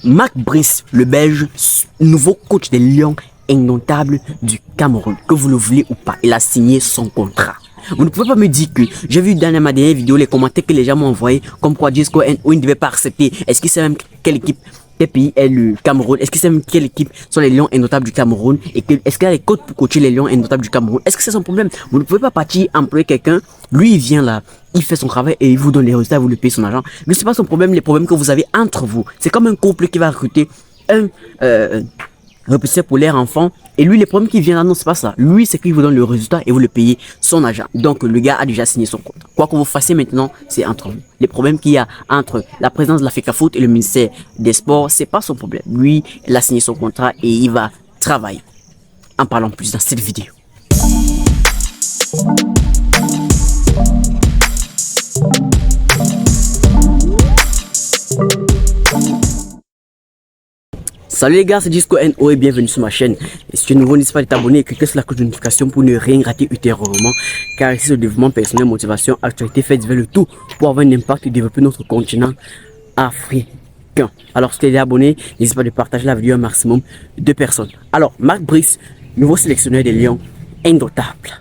Marc Brice, le Belge, nouveau coach des Lions indomptables du Cameroun, que vous le voulez ou pas, il a signé son contrat. Vous ne pouvez pas me dire que j'ai vu dans ma dernière vidéo les commentaires que les gens m'ont envoyé comme quoi Jesco NO ne devait pas accepter. Est-ce qu'il sait même quelle équipe, quel pays est le Cameroun? Est-ce qu'il sait même quelle équipe sont les Lions indomptables du Cameroun? Et est-ce qu'il a les codes pour coacher les Lions indomptables du Cameroun? Est-ce que c'est son problème? Vous ne pouvez pas partir employer quelqu'un, lui il vient là, il fait son travail et il vous donne les résultats, vous lui payez son argent. Mais c'est pas son problème, les problèmes que vous avez entre vous. C'est comme un couple qui va recruter un repousseur pour leur enfant. Et lui, les problèmes qui viennent là, non, c'est pas ça. Lui, c'est qu'il vous donne le résultat et vous le payez son argent. Donc, le gars a déjà signé son contrat. Quoi que vous fassiez maintenant, c'est entre vous. Les problèmes qu'il y a entre la présidence de la FECAFOOT et le ministère des Sports, c'est pas son problème. Lui, il a signé son contrat et il va travailler. En parlant plus dans cette vidéo. Salut les gars, c'est Jesco NO et bienvenue sur ma chaîne. Et si tu es nouveau, n'hésite pas à t'abonner et cliquer sur la cloche de notification pour ne rien rater ultérieurement. Car ici, c'est le développement personnel, motivation, actualité, fait divers, le tout pour avoir un impact et développer notre continent africain. Alors, si tu es abonné, n'hésite pas à partager la vidéo à un maximum de personnes. Alors, Marc Brice, nouveau sélectionneur des Lions, indomptable.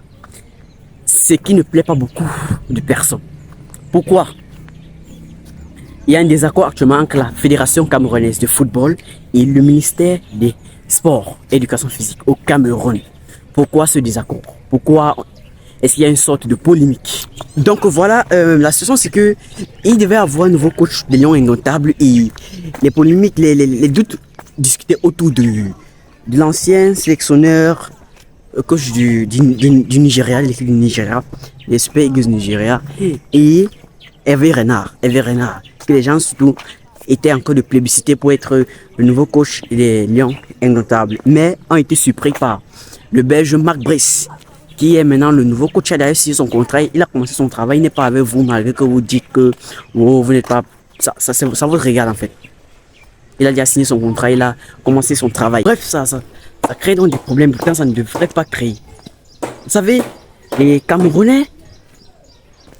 Ce qui ne plaît pas beaucoup de personnes. Pourquoi? Il y a un désaccord actuellement entre la Fédération camerounaise de football et le ministère des Sports et Éducation physique au Cameroun. Pourquoi ce désaccord? Pourquoi est-ce qu'il y a une sorte de polémique? Donc voilà, la situation c'est que il devait avoir un nouveau coach des Lions indomptables et les polémiques, les doutes discutaient autour de l'ancien sélectionneur coach du Nigeria, l'équipe du Nigeria, les Super Eagles du Nigeria et Hervé Renard. Que les gens surtout étaient encore de plébiscité pour être le nouveau coach des Lions indomptables, mais ont été surpris par le Belge Marc Brice, qui est maintenant le nouveau coach. Il a d'ailleurs signé son contrat, il a commencé son travail, il n'est pas avec vous malgré que vous dites que vous n'êtes pas... Ça vous regarde en fait. Il a déjà signé son contrat, il a commencé son travail. Bref, ça crée donc des problèmes, pourtant ça ne devrait pas créer. Vous savez, les Camerounais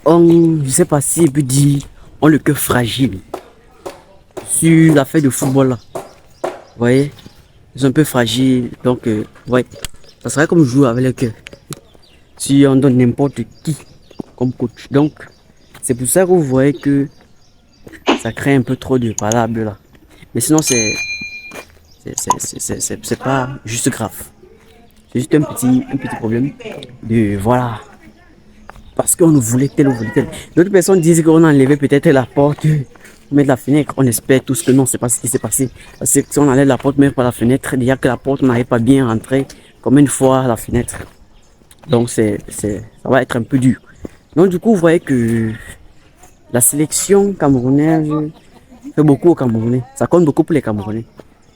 ont, je sais pas si je peux dire, ont le cœur fragile sur l'affaire de football là. Vous voyez, ils sont un peu fragiles, donc ouais, ça serait comme jouer avec le cœur si on donne n'importe qui comme coach. Donc c'est pour ça que vous voyez que ça crée un peu trop de palabres là. Mais sinon c'est pas juste grave. C'est juste un petit problème de voilà. Parce qu'on nous voulait tel ou tel. D'autres personnes disent qu'on a enlevé peut-être la porte, mettre la fenêtre. On espère tous que non, c'est pas ce qui s'est passé. Parce que si on enlève la porte, même par la fenêtre, déjà que la porte n'arrive pas bien rentrée, comme une fois la fenêtre. Donc ça va être un peu dur. Donc du coup, vous voyez que la sélection camerounaise fait beaucoup aux Camerounais. Ça compte beaucoup pour les Camerounais.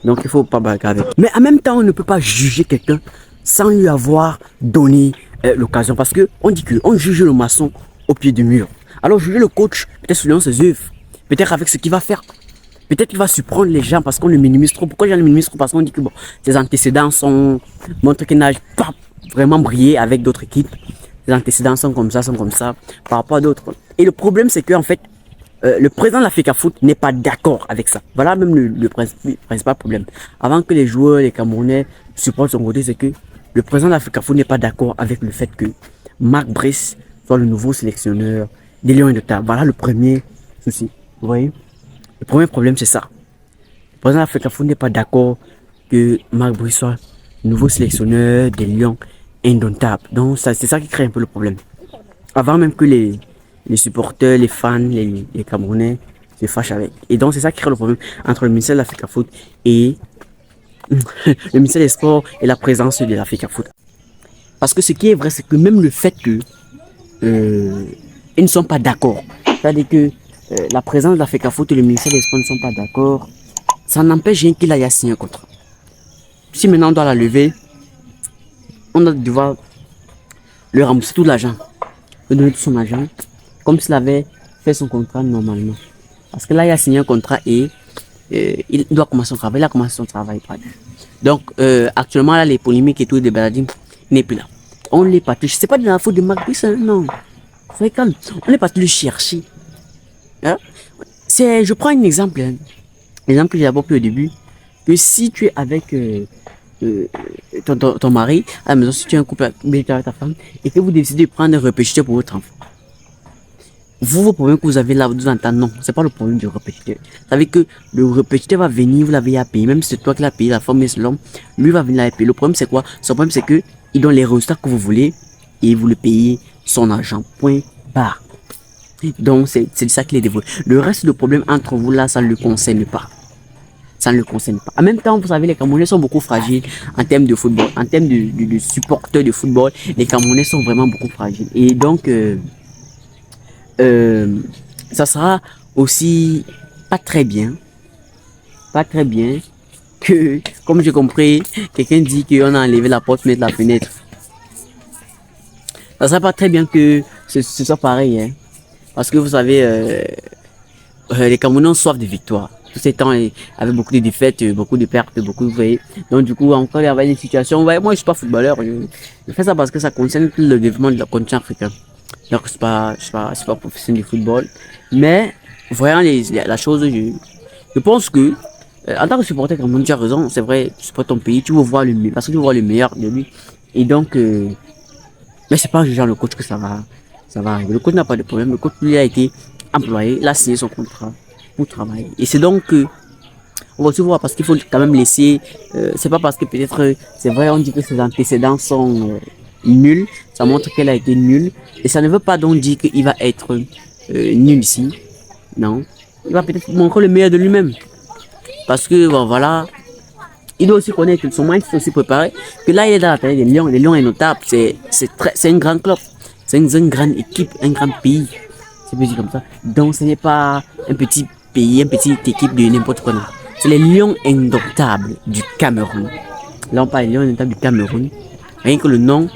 Donc il faut pas bagarrer. Mais en même temps, on ne peut pas juger quelqu'un sans lui avoir donné l'occasion, parce que on dit que on juge le maçon au pied du mur. Alors juger le coach peut-être selon ses œuvres, peut-être avec ce qu'il va faire, peut-être qu'il va surprendre les gens parce qu'on le minimise trop. Pourquoi je le minimise trop? Parce qu'on dit que bon, ses antécédents montrent qu'il n'a pas vraiment brillé avec d'autres équipes. Ses antécédents sont comme ça par rapport à d'autres. Et le problème c'est que en fait le président de la FECAFOOT n'est pas d'accord avec ça. Voilà même le principal problème. Avant que les joueurs, les Camerounais supportent son côté, c'est que le président de la FECAFOOT n'est pas d'accord avec le fait que Marc Brice soit le nouveau sélectionneur des Lions indomptables. Voilà le premier souci. Vous voyez? Le premier problème, c'est ça. Le président de la FECAFOOT n'est pas d'accord que Marc Brice soit le nouveau sélectionneur des Lions indomptables. Donc, c'est ça qui crée un peu le problème. Avant même que les supporters, les fans, les Camerounais se fâchent avec. Et donc, c'est ça qui crée le problème entre le ministère de la FECAFOOT et le ministère des Sports et la présence de la FECAFOOT. Parce que ce qui est vrai, c'est que même le fait que ils ne sont pas d'accord, c'est-à-dire que la présence de la FECAFOOT et le ministère des Sports ne sont pas d'accord, ça n'empêche rien qu'il aille signer un contrat. Si maintenant on doit la lever, on doit devoir lui rembourser tout l'argent, lui donner tout son argent, comme s'il avait fait son contrat normalement. Parce que là, il a signé un contrat et il doit commencer son travail. Il a commencé son travail. Donc, actuellement, là, les polémiques et tout, des baladimes, il n'est plus là. On n'est pas touché. C'est pas de la faute de Marc Brice, hein, non. Soyez calme. On n'est pas le chercher. Hein? Je prends un exemple. Hein. L'exemple que j'ai d'abord pris au début, que si tu es avec euh, ton mari à la maison, si tu es un couple avec ta femme, et que vous décidez de prendre un répétiteur pour votre enfant, vos problèmes que vous avez là, vous entendez, non, c'est pas le problème du répétiteur. Vous savez que le répétiteur va venir, vous l'avez à payer, même si c'est toi qui l'as payé, la femme et l'homme, lui va venir la payer. Le problème c'est quoi? Son problème c'est que il donne les résultats que vous voulez et vous le payez son argent. Point barre. Donc c'est ça qu'il est dévoué. Le reste de problème entre vous là, ça ne le concerne pas. Ça ne le concerne pas. En même temps, vous savez, les Camerounais sont beaucoup fragiles en termes de football. En termes de supporters de football, les Camerounais sont vraiment beaucoup fragiles. Et donc, ça sera aussi pas très bien que, comme j'ai compris, quelqu'un dit qu'on a enlevé la porte, mettre la fenêtre. Ça sera pas très bien que ce soit pareil, hein. Parce que vous savez, les Camerounais ont soif de victoire. Tous ces temps, avec beaucoup de défaites, beaucoup de pertes, beaucoup de... Vous voyez. Donc du coup, encore il y avait des situations. Ouais, moi, je suis pas footballeur. Je fais ça parce que ça concerne le développement de la continent africain. Donc je suis pas professionnel du football. Mais, voyant la chose, je pense que, en tant que supporter camerounais, tu as raison. C'est vrai, tu supportes ton pays, tu veux voir le mieux, parce que tu veux voir le meilleur de lui. Et donc, mais c'est pas en jugeant le coach que ça va arriver. Le coach n'a pas de problème. Le coach, lui, a été employé, il a signé son contrat pour travailler. Et c'est donc que, on va se voir parce qu'il faut quand même laisser, c'est pas parce que peut-être, c'est vrai, on dit que ses antécédents sont nuls, ça montre qu'elle a été nulle. Et ça ne veut pas donc dire qu'il va être nul ici. Non. Il va peut-être montrer le meilleur de lui-même. Parce que, bon, voilà, il doit aussi connaître son mind, il faut aussi préparer. Que là, il est dans la période des Lions. Les Lions est notable. C'est un grand club. C'est une grande équipe, un grand pays. C'est petit comme ça. Donc, ce n'est pas un petit pays, une petite équipe de n'importe quoi. C'est les Lions indomptables du Cameroun. Là, on parle des Lions indomptables du Cameroun. Rien que le nom,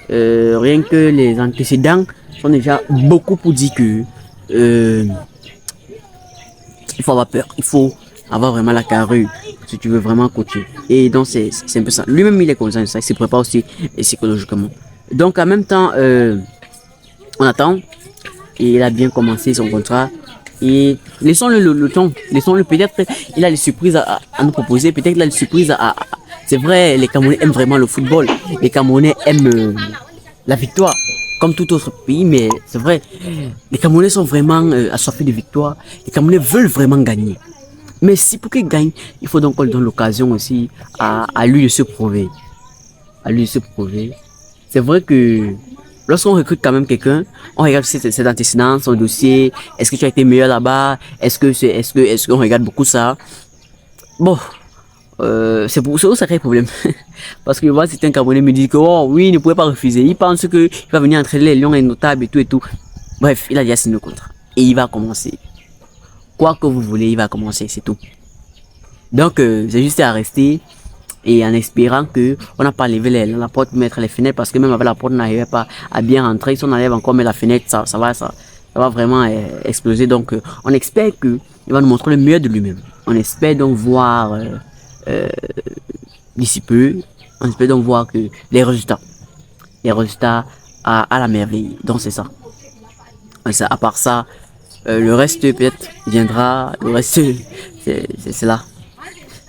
rien que les antécédents sont déjà beaucoup pour dire que il faut avoir peur. Il faut avoir vraiment la carrure si tu veux vraiment coacher. Et donc, c'est un peu ça. Lui-même, il est conscient de ça. Il se prépare aussi psychologiquement. Donc, en même temps, on attend. Et il a bien commencé son contrat. Et laissons-le le temps. Laissons-le, peut-être il a des surprises à nous proposer. Peut-être il a des surprises C'est vrai, les Camerounais aiment vraiment le football. Les Camerounais aiment la victoire. Comme tout autre pays, mais c'est vrai. Les Camerounais sont vraiment assoiffés de victoire. Les Camerounais veulent vraiment gagner. Mais si pour qu'il gagne, il faut donc qu'on lui donne l'occasion aussi à lui de se prouver. À lui de se prouver. C'est vrai que lorsqu'on recrute quand même quelqu'un, on regarde ses antécédents, son dossier, est-ce que tu as été meilleur là-bas, est-ce qu'on regarde beaucoup ça. Bon, c'est où ça crée problème. Parce que moi, c'est un Camerounais me dit que, oh oui, il ne pouvait pas refuser. Il pense qu'il va venir entraîner les Lions indomptables et tout et tout. Bref, il a déjà signé le contrat. Et il va commencer. Quoi que vous voulez, il va commencer, c'est tout. Donc, c'est juste à rester. Et en espérant que on n'a pas levé la porte pour mettre les fenêtres, parce que même avec la porte on n'arrivait pas à bien rentrer. Si on enlève encore mais la fenêtre, ça va vraiment exploser. Donc on espère que il va nous montrer le mieux de lui-même. On espère donc voir d'ici peu, on espère donc voir que les résultats à la merveille. Donc c'est ça. À part ça, le reste peut-être viendra. Le reste c'est là.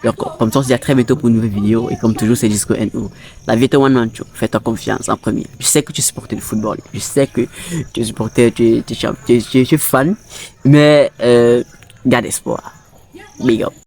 Donc, comme ça, on se dit à très bientôt pour une nouvelle vidéo. Et comme toujours, c'est Disco NO. La vie est one man show. Fais-toi confiance en premier. Je sais que tu supportes le football. Je sais que tu supportes, tu es fan. Mais, garde espoir. Big up.